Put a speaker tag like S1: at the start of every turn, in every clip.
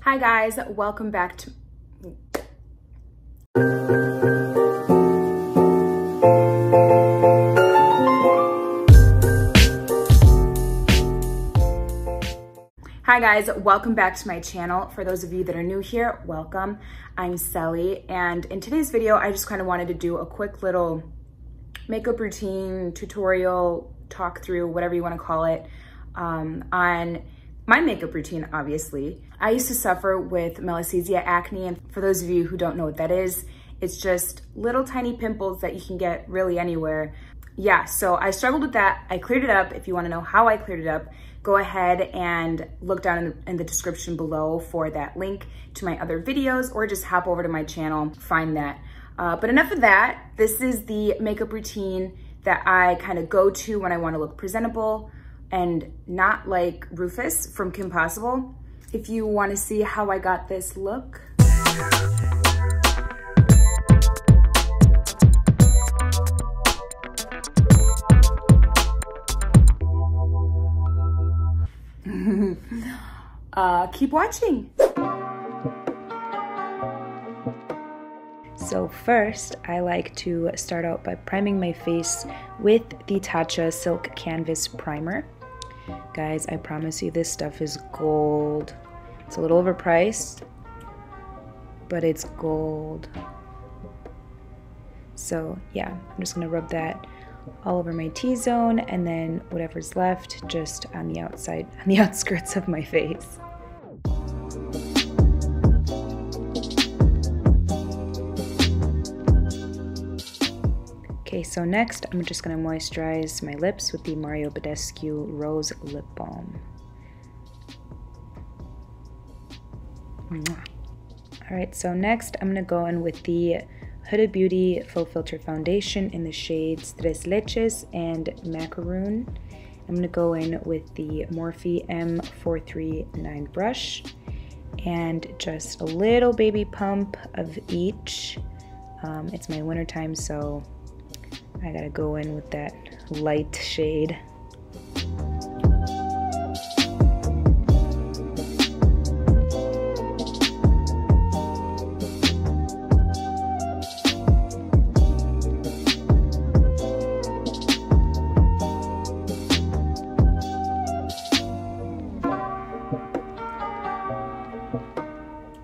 S1: Hi guys, welcome back to my channel. For those of you that are new here, welcome. I'm Sally, and in today's video, I just kind of wanted to do a quick little makeup routine, tutorial, talk through, whatever you want to call it, on my makeup routine, obviously. I used to suffer with melasezia acne, and for those of you who don't know what that is, it's just little tiny pimples that you can get really anywhere. Yeah, so I struggled with that. I cleared it up. If you want to know how I cleared it up, go ahead and look down in the description below for that link to my other videos, or just hop over to my channel, find that. But enough of that. This is the makeup routine that I kind of go to when I want to look presentable and not like Rufus from Kim Possible. If you want to see how I got this look. Keep watching. So first, I like to start out by priming my face with the Tatcha Silk Canvas Primer. Guys, I promise you this stuff is gold. It's a little overpriced, but it's gold. So yeah, I'm just gonna rub that all over my T-zone, and then whatever's left just on the outside, on the outskirts of my face. Okay, so next I'm just gonna moisturize my lips with the Mario Badescu Rose Lip Balm. All right, so next I'm gonna go in with the Huda Beauty Full Filter Foundation in the shades Tres Leches and Macaroon. I'm going to go in with the Morphe M439 brush and just a little baby pump of each. It's my winter time, so I gotta go in with that light shade.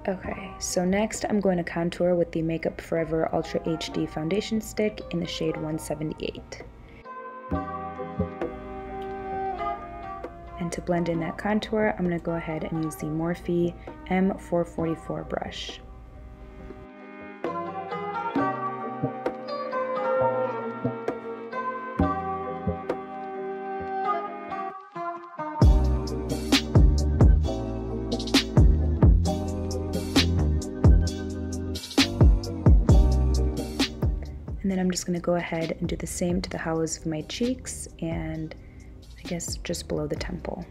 S1: Okay, so next I'm going to contour with the Makeup Forever Ultra HD Foundation Stick in the shade 178. And to blend in that contour, I'm going to go ahead and use the Morphe M444 brush. And then I'm just going to go ahead and do the same to the hollows of my cheeks and I guess just below the temple.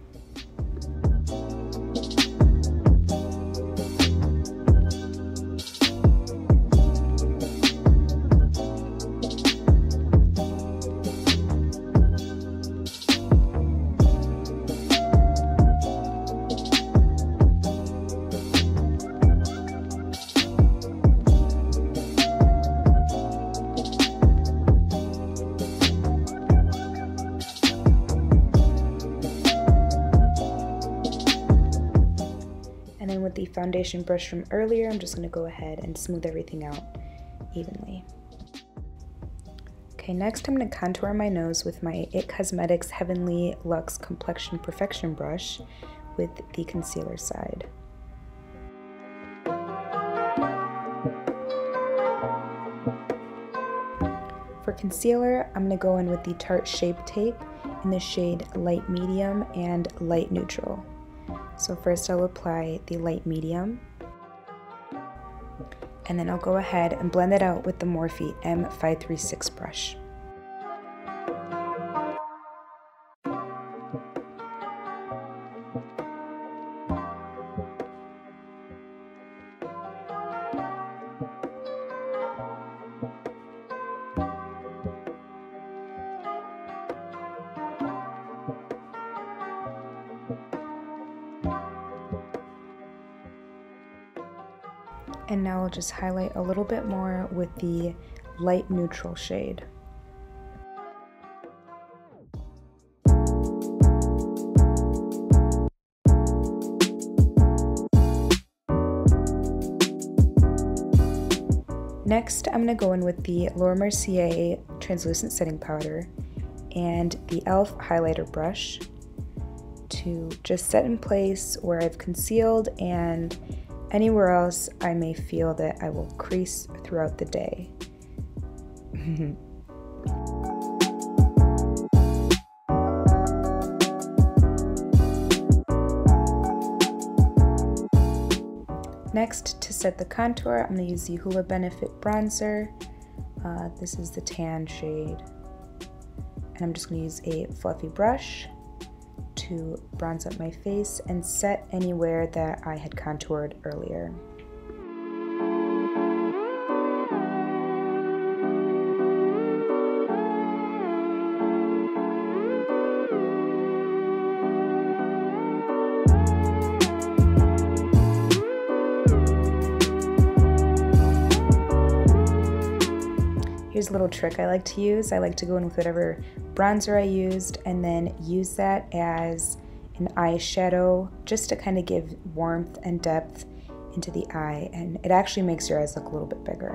S1: And then with the foundation brush from earlier, I'm just going to go ahead and smooth everything out evenly. Okay, next I'm going to contour my nose with my IT Cosmetics Heavenly Luxe Complexion Perfection brush with the concealer side. For concealer, I'm going to go in with the Tarte Shape Tape in the shade Light Medium and Light Neutral. So first I'll apply the light medium, and then I'll go ahead and blend it out with the Morphe M536 brush. And now I'll just highlight a little bit more with the light neutral shade. Next, I'm going to go in with the Laura Mercier translucent setting powder and the e.l.f. highlighter brush to just set in place where I've concealed and anywhere else I may feel that I will crease throughout the day. Next, to set the contour, I'm going to use the Hoola Benefit bronzer. This is the tan shade. And I'm just going to use a fluffy brush to bronze up my face and set anywhere that I had contoured earlier. Here's a little trick I like to use. I like to go in with whatever bronzer I used and then use that as an eyeshadow just to kind of give warmth and depth into the eye, and it actually makes your eyes look a little bit bigger.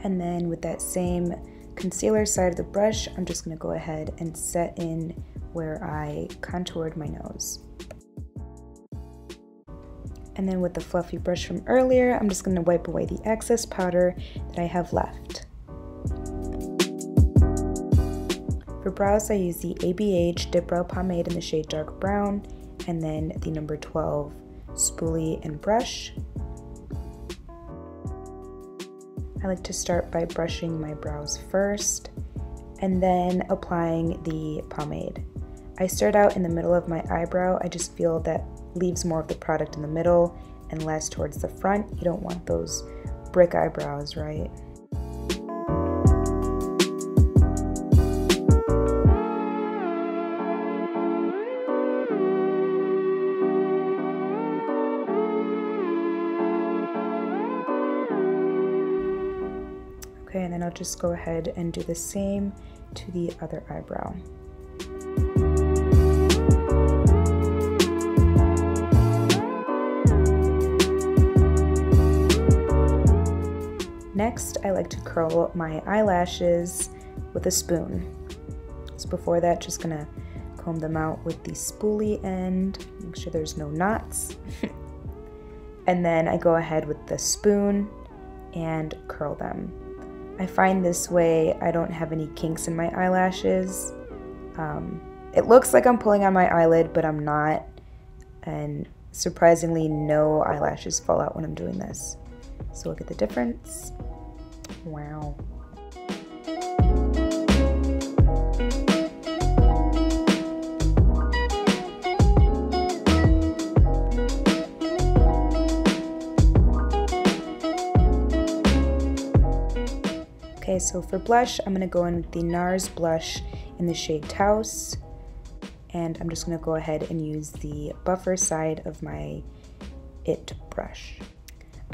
S1: And then with that same concealer side of the brush, I'm just going to go ahead and set in where I contoured my nose. And then with the fluffy brush from earlier, I'm just going to wipe away the excess powder that I have left. For brows, I use the ABH Dip Brow Pomade in the shade Dark Brown, and then the number 12 spoolie and brush. I like to start by brushing my brows first, and then applying the pomade. I start out in the middle of my eyebrow. I just feel that leaves more of the product in the middle and less towards the front. You don't want those brick eyebrows, right? Okay, and then I'll just go ahead and do the same to the other eyebrow. Next, I like to curl my eyelashes with a spoon. So before that, just gonna comb them out with the spoolie end, make sure there's no knots. And then I go ahead with the spoon and curl them. I find this way I don't have any kinks in my eyelashes. It looks like I'm pulling on my eyelid, but I'm not. And surprisingly, no eyelashes fall out when I'm doing this. So look at the difference. Wow. Okay, so for blush, I'm going to go in with the NARS blush in the shade Taos. And I'm just going to go ahead and use the buffer side of my IT brush.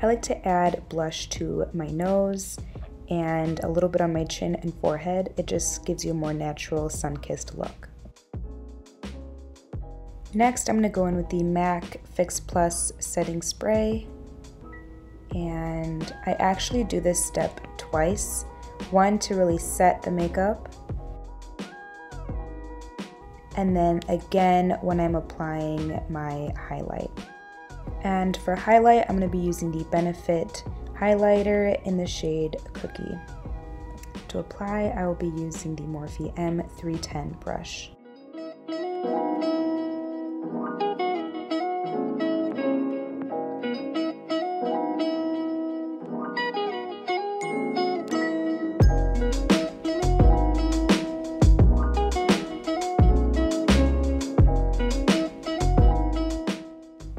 S1: I like to add blush to my nose and a little bit on my chin and forehead. It just gives you a more natural sun-kissed look. Next, I'm going to go in with the MAC Fix Plus setting spray. And I actually do this step twice. One, to really set the makeup. And then again when I'm applying my highlight. And for highlight, I'm going to be using the Benefit highlighter in the shade Cookie. To apply, I will be using the Morphe M310 brush.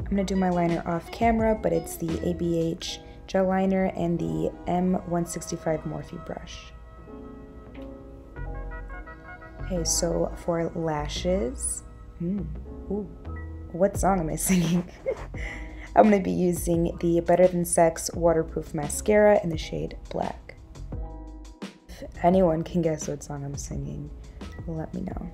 S1: I'm going to do my liner off camera, but it's the ABH gel liner and the M165 Morphe brush. Okay, so for lashes, ooh, what song am I singing? I'm going to be using the Better Than Sex Waterproof Mascara in the shade Black. If anyone can guess what song I'm singing, let me know.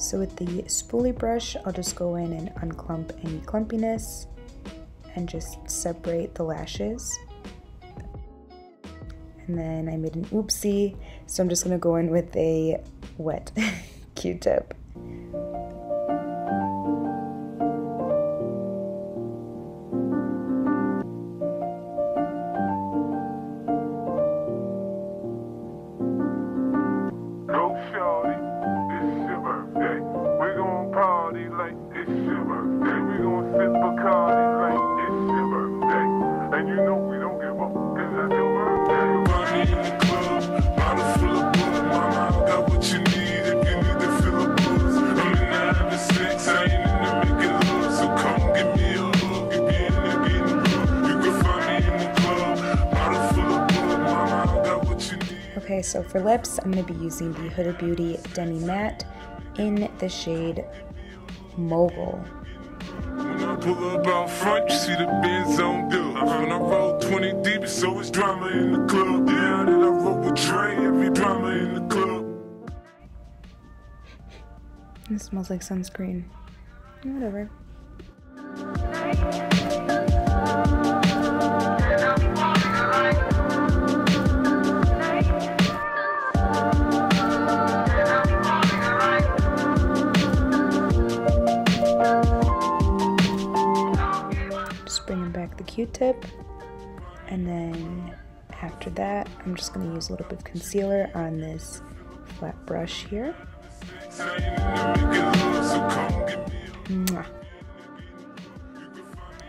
S1: So with the spoolie brush, I'll just go in and unclump any clumpiness and just separate the lashes. And then I made an oopsie, so I'm just gonna go in with a wet Q-tip. Okay, so for lips, I'm going to be using the Huda Beauty Demi Matte in the shade Mogul.
S2: When I pull up out front, you see the Benz on dub. When I roll 20 deep, it's always drama in the club. Yeah, then I roll with Dre, every drama in the club.
S1: It smells like sunscreen. Whatever. Bringing back the Q-tip, and then after that I'm just going to use a little bit of concealer on this flat brush here. Mwah.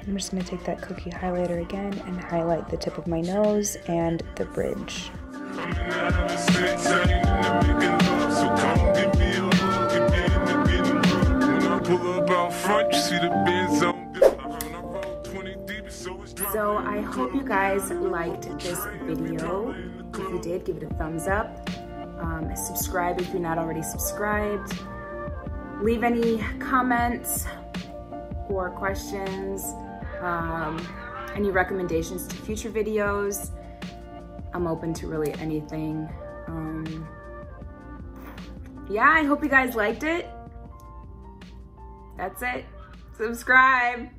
S1: I'm just going to take that cookie highlighter again and highlight the tip of my nose and the bridge. So I hope you guys liked this video. If you did, give it a thumbs up. Subscribe if you're not already subscribed. Leave any comments or questions, any recommendations to future videos. I'm open to really anything. Yeah, I hope you guys liked it. That's it. Subscribe.